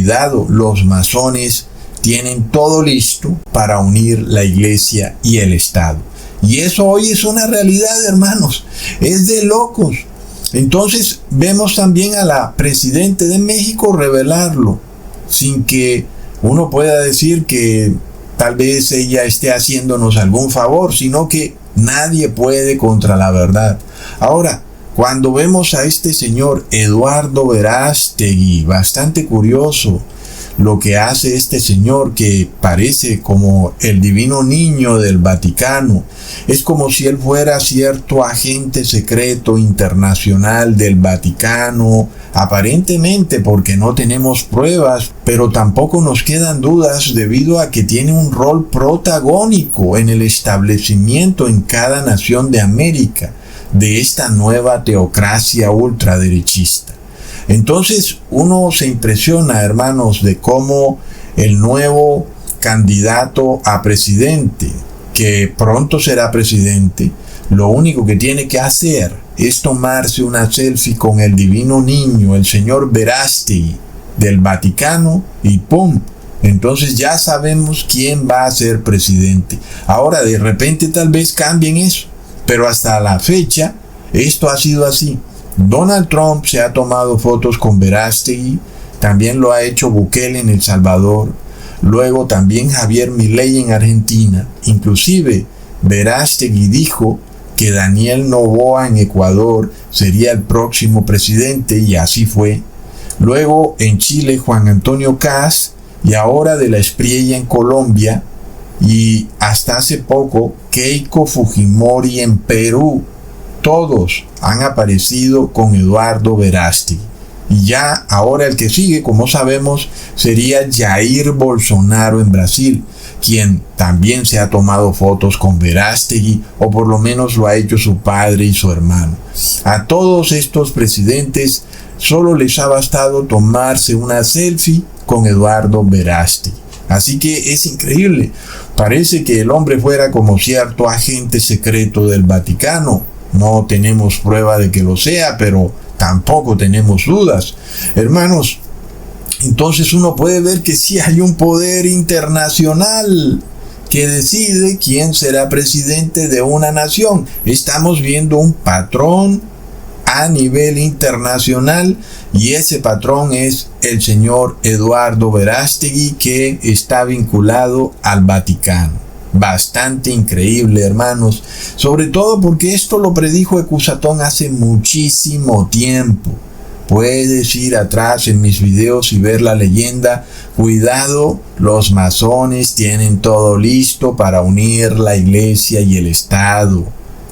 Cuidado, los masones tienen todo listo para unir la iglesia y el Estado. Y eso hoy es una realidad, hermanos. Es de locos. Entonces vemos también a la presidenta de México revelarlo, sin que uno pueda decir que tal vez ella esté haciéndonos algún favor, sino que nadie puede contra la verdad. Ahora, cuando vemos a este señor Eduardo Verástegui, bastante curioso lo que hace este señor, que parece como el divino niño del Vaticano. Es como si él fuera cierto agente secreto internacional del Vaticano, aparentemente, porque no tenemos pruebas, pero tampoco nos quedan dudas debido a que tiene un rol protagónico en el establecimiento en cada nación de América de esta nueva teocracia ultraderechista. Entonces uno se impresiona, hermanos, de cómo el nuevo candidato a presidente, que pronto será presidente, lo único que tiene que hacer es tomarse una selfie con el divino niño, el señor Verástegui del Vaticano, y ¡pum! Entonces ya sabemos quién va a ser presidente. Ahora de repente tal vez cambien eso, pero hasta la fecha esto ha sido así. Donald Trump se ha tomado fotos con Verástegui, también lo ha hecho Bukele en El Salvador, luego también Javier Milei en Argentina. Inclusive Verástegui dijo que Daniel Noboa en Ecuador sería el próximo presidente, y así fue. Luego en Chile Juan Antonio Kast, y ahora de la Espriella en Colombia, y hasta hace poco Keiko Fujimori en Perú. Todos han aparecido con Eduardo Verástegui. Y ya ahora el que sigue, como sabemos, sería Jair Bolsonaro en Brasil, quien también se ha tomado fotos con Verástegui, o por lo menos lo ha hecho su padre y su hermano. A todos estos presidentes solo les ha bastado tomarse una selfie con Eduardo Verástegui. Así que es increíble. Parece que el hombre fuera como cierto agente secreto del Vaticano. No tenemos prueba de que lo sea, pero tampoco tenemos dudas. Hermanos, entonces uno puede ver que sí hay un poder internacional que decide quién será presidente de una nación. Estamos viendo un patrón a nivel internacional, y ese patrón es el señor Eduardo Verástegui, que está vinculado al Vaticano. Bastante increíble, hermanos, sobre todo porque esto lo predijo Ecusatón hace muchísimo tiempo. Puedes ir atrás en mis videos y ver la leyenda. Cuidado, los masones tienen todo listo para unir la iglesia y el Estado.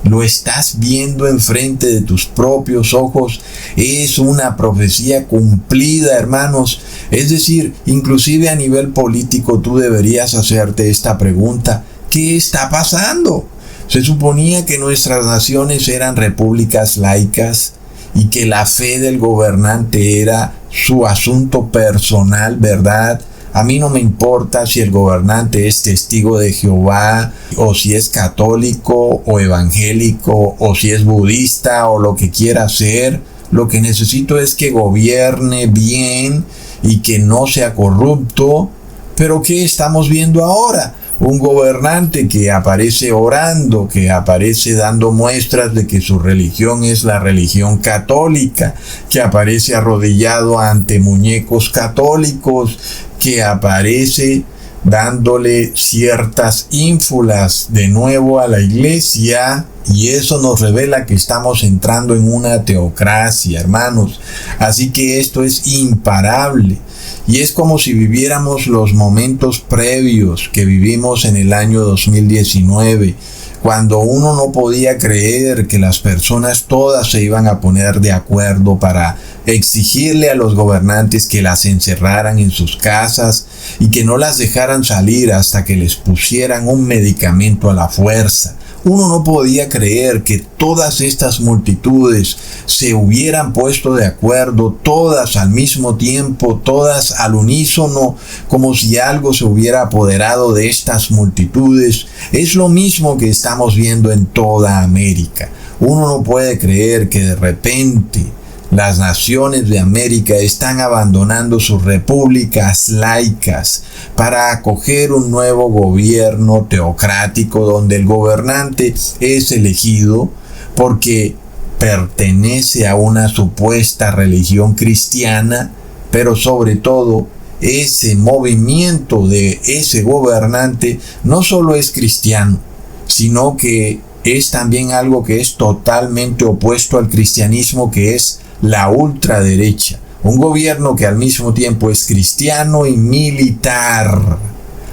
Lo estás viendo enfrente de tus propios ojos. Es una profecía cumplida, hermanos. Es decir, inclusive a nivel político tú deberías hacerte esta pregunta: ¿qué está pasando? Se suponía que nuestras naciones eran repúblicas laicas y que la fe del gobernante era su asunto personal, ¿verdad? A mí no me importa si el gobernante es testigo de Jehová, o si es católico o evangélico, o si es budista o lo que quiera ser. Lo que necesito es que gobierne bien y que no sea corrupto. Pero ¿qué estamos viendo ahora? Un gobernante que aparece orando, que aparece dando muestras de que su religión es la religión católica, que aparece arrodillado ante muñecos católicos, que aparece dándole ciertas ínfulas de nuevo a la iglesia, y eso nos revela que estamos entrando en una teocracia, hermanos. Así que esto es imparable. Y es como si viviéramos los momentos previos que vivimos en el año 2019, cuando uno no podía creer que las personas todas se iban a poner de acuerdo para exigirle a los gobernantes que las encerraran en sus casas y que no las dejaran salir hasta que les pusieran un medicamento a la fuerza. Uno no podía creer que todas estas multitudes se hubieran puesto de acuerdo, todas al mismo tiempo, todas al unísono, como si algo se hubiera apoderado de estas multitudes. Es lo mismo que estamos viendo en toda América. Uno no puede creer que de repente las naciones de América están abandonando sus repúblicas laicas para acoger un nuevo gobierno teocrático donde el gobernante es elegido porque pertenece a una supuesta religión cristiana, pero sobre todo ese movimiento de ese gobernante no solo es cristiano, sino que es también algo que es totalmente opuesto al cristianismo, que es la ultraderecha. Un gobierno que al mismo tiempo es cristiano y militar.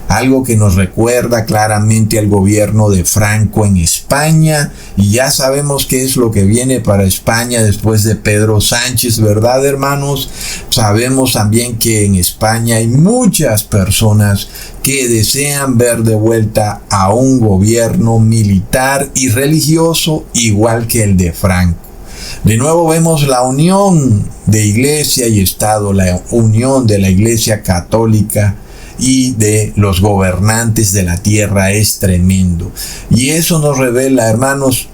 Algo que nos recuerda claramente al gobierno de Franco en España, y ya sabemos qué es lo que viene para España después de Pedro Sánchez, ¿verdad, hermanos? Sabemos también que en España hay muchas personas que desean ver de vuelta a un gobierno militar y religioso igual que el de Franco. De nuevo vemos la unión de Iglesia y Estado, la unión de la Iglesia católica y de los gobernantes de la tierra es tremendo. Y eso nos revela, hermanos,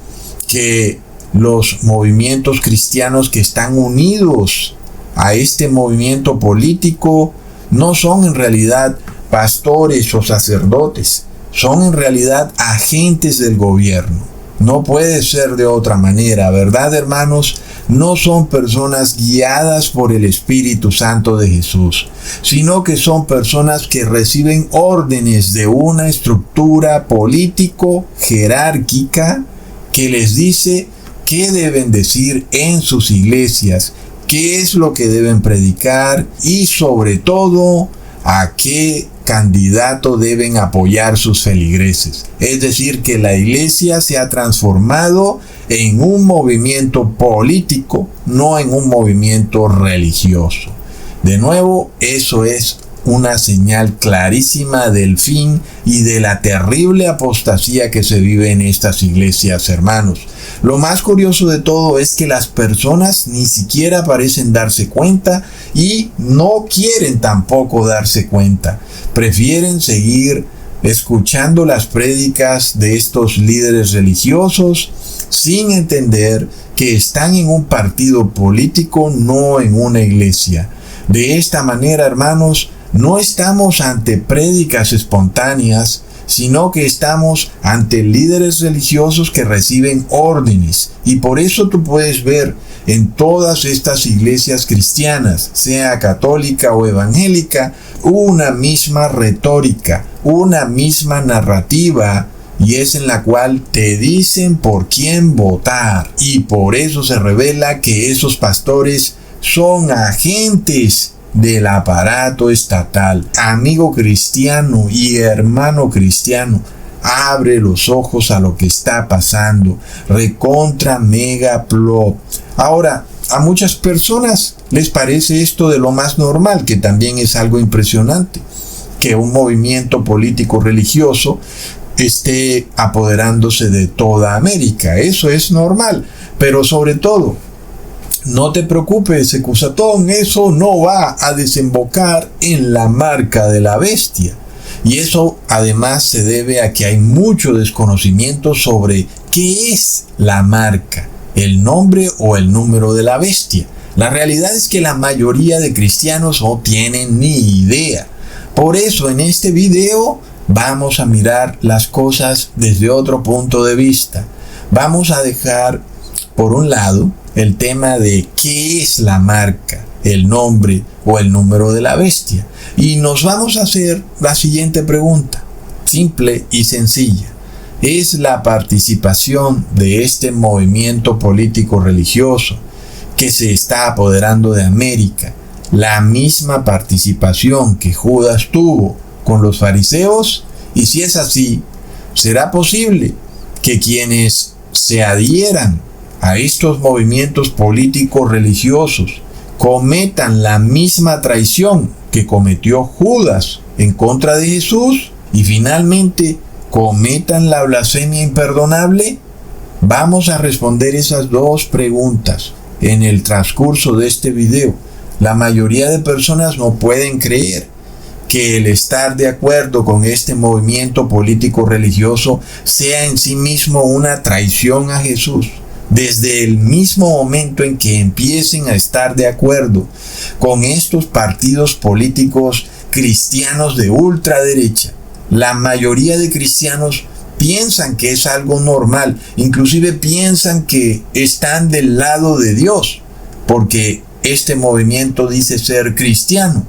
que los movimientos cristianos que están unidos a este movimiento político no son en realidad pastores o sacerdotes, son en realidad agentes del gobierno. No puede ser de otra manera, ¿verdad, hermanos? No son personas guiadas por el Espíritu Santo de Jesús, sino que son personas que reciben órdenes de una estructura político-jerárquica que les dice qué deben decir en sus iglesias, qué es lo que deben predicar y sobre todo a qué candidato deben apoyar sus feligreses. Es decir, que la iglesia se ha transformado en un movimiento político, no en un movimiento religioso. De nuevo, eso es una señal clarísima del fin y de la terrible apostasía que se vive en estas iglesias, hermanos. Lo más curioso de todo es que las personas ni siquiera parecen darse cuenta y no quieren tampoco darse cuenta. Prefieren seguir escuchando las prédicas de estos líderes religiosos sin entender que están en un partido político, no en una iglesia. De esta manera, hermanos, no estamos ante prédicas espontáneas, sino que estamos ante líderes religiosos que reciben órdenes. Y por eso tú puedes ver en todas estas iglesias cristianas, sea católica o evangélica, una misma retórica, una misma narrativa, y es en la cual te dicen por quién votar. Y por eso se revela que esos pastores son agentes del aparato estatal. Amigo cristiano y hermano cristiano, abre los ojos a lo que está pasando. Recontra mega plop. Ahora, a muchas personas les parece esto de lo más normal, que también es algo impresionante, que un movimiento político religioso esté apoderándose de toda América. Eso es normal, pero sobre todo, no te preocupes, Ecusatón, eso no va a desembocar en la marca de la bestia. Y eso además se debe a que hay mucho desconocimiento sobre qué es la marca, el nombre o el número de la bestia. La realidad es que la mayoría de cristianos no tienen ni idea. Por eso en este video vamos a mirar las cosas desde otro punto de vista. Vamos a dejar por un lado el tema de qué es la marca, el nombre o el número de la bestia. Y nos vamos a hacer la siguiente pregunta, simple y sencilla. ¿Es la participación de este movimiento político religioso que se está apoderando de América la misma participación que Judas tuvo con los fariseos? Y si es así, ¿será posible que quienes se adhieran a estos movimientos políticos religiosos cometan la misma traición que cometió Judas en contra de Jesús y finalmente cometan la blasfemia imperdonable? Vamos a responder esas dos preguntas en el transcurso de este video. La mayoría de personas no pueden creer que el estar de acuerdo con este movimiento político religioso sea en sí mismo una traición a Jesús. desde el mismo momento en que empiecen a estar de acuerdo con estos partidos políticos cristianos de ultraderecha, la mayoría de cristianos piensan que es algo normal, inclusive piensan que están del lado de Dios, porque este movimiento dice ser cristiano,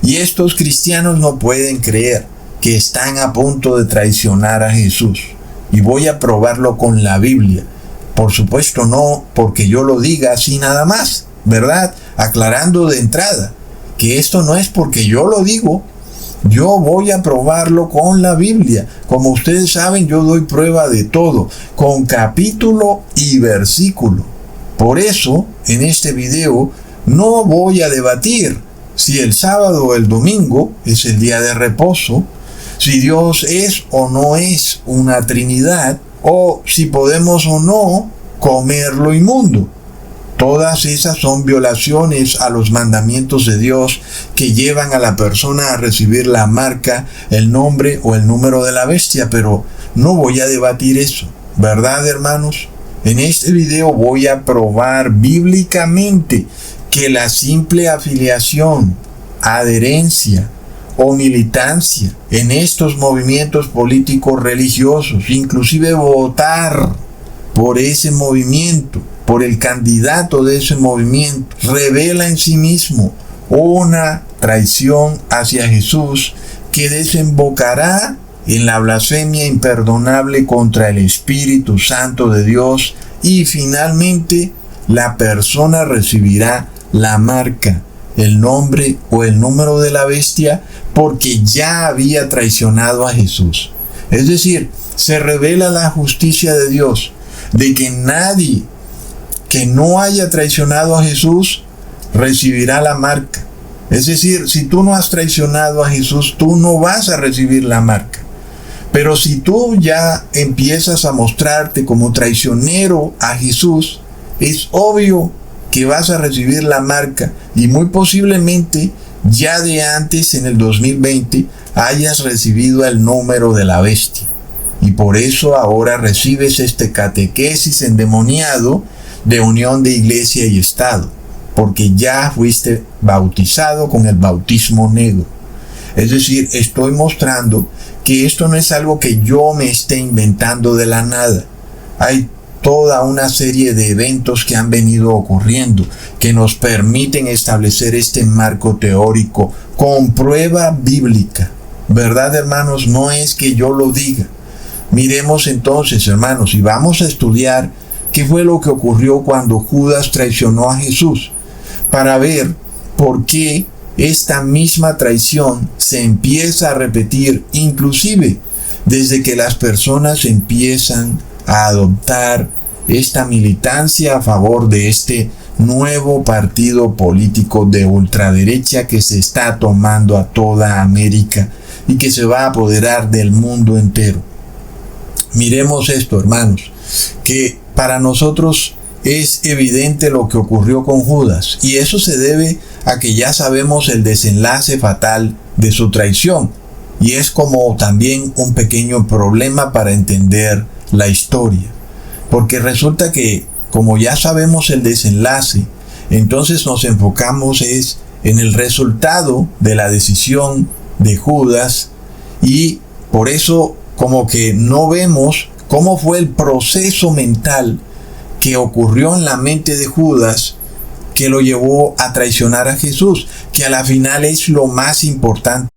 y estos cristianos no pueden creer que están a punto de traicionar a Jesús. Y voy a probarlo con la Biblia. Por supuesto no porque yo lo diga así nada más, ¿verdad? Aclarando de entrada que esto no es porque yo lo digo. Yo voy a probarlo con la Biblia. Como ustedes saben, yo doy prueba de todo, con capítulo y versículo. Por eso, en este video, no voy a debatir si el sábado o el domingo es el día de reposo, si Dios es o no es una Trinidad, o si podemos o no comer lo inmundo. Todas esas son violaciones a los mandamientos de Dios que llevan a la persona a recibir la marca, el nombre o el número de la bestia, pero no voy a debatir eso, ¿verdad, hermanos? En este video voy a probar bíblicamente que la simple afiliación, adherencia o militancia en estos movimientos políticos religiosos, inclusive votar por ese movimiento, por el candidato de ese movimiento, revela en sí mismo una traición hacia Jesús que desembocará en la blasfemia imperdonable contra el Espíritu Santo de Dios, y finalmente la persona recibirá la marca, el nombre o el número de la bestia, porque ya había traicionado a Jesús. Es decir, se revela la justicia de Dios, de que nadie que no haya traicionado a Jesús recibirá la marca. Es decir, si tú no has traicionado a Jesús, tú no vas a recibir la marca. Pero si tú ya empiezas a mostrarte como traicionero a Jesús, es obvio que vas a recibir la marca, y muy posiblemente ya de antes, en el 2020, hayas recibido el número de la bestia. Y por eso ahora recibes este catequesis endemoniado de unión de iglesia y Estado, porque ya fuiste bautizado con el bautismo negro. Es decir, estoy mostrando que esto no es algo que yo me esté inventando de la nada. Hay toda una serie de eventos que han venido ocurriendo que nos permiten establecer este marco teórico con prueba bíblica. ¿Verdad, hermanos? No es que yo lo diga. Miremos entonces, hermanos, y vamos a estudiar qué fue lo que ocurrió cuando Judas traicionó a Jesús, para ver por qué esta misma traición se empieza a repetir, inclusive desde que las personas empiezan a adoptar esta militancia a favor de este nuevo partido político de ultraderecha que se está tomando a toda América y que se va a apoderar del mundo entero. Miremos esto, hermanos, que para nosotros es evidente lo que ocurrió con Judas, y eso se debe a que ya sabemos el desenlace fatal de su traición, y es como también un pequeño problema para entender la historia, porque resulta que como ya sabemos el desenlace, entonces nos enfocamos en el resultado de la decisión de Judas, y por eso como que no vemos cómo fue el proceso mental que ocurrió en la mente de Judas que lo llevó a traicionar a Jesús, que a la final es lo más importante.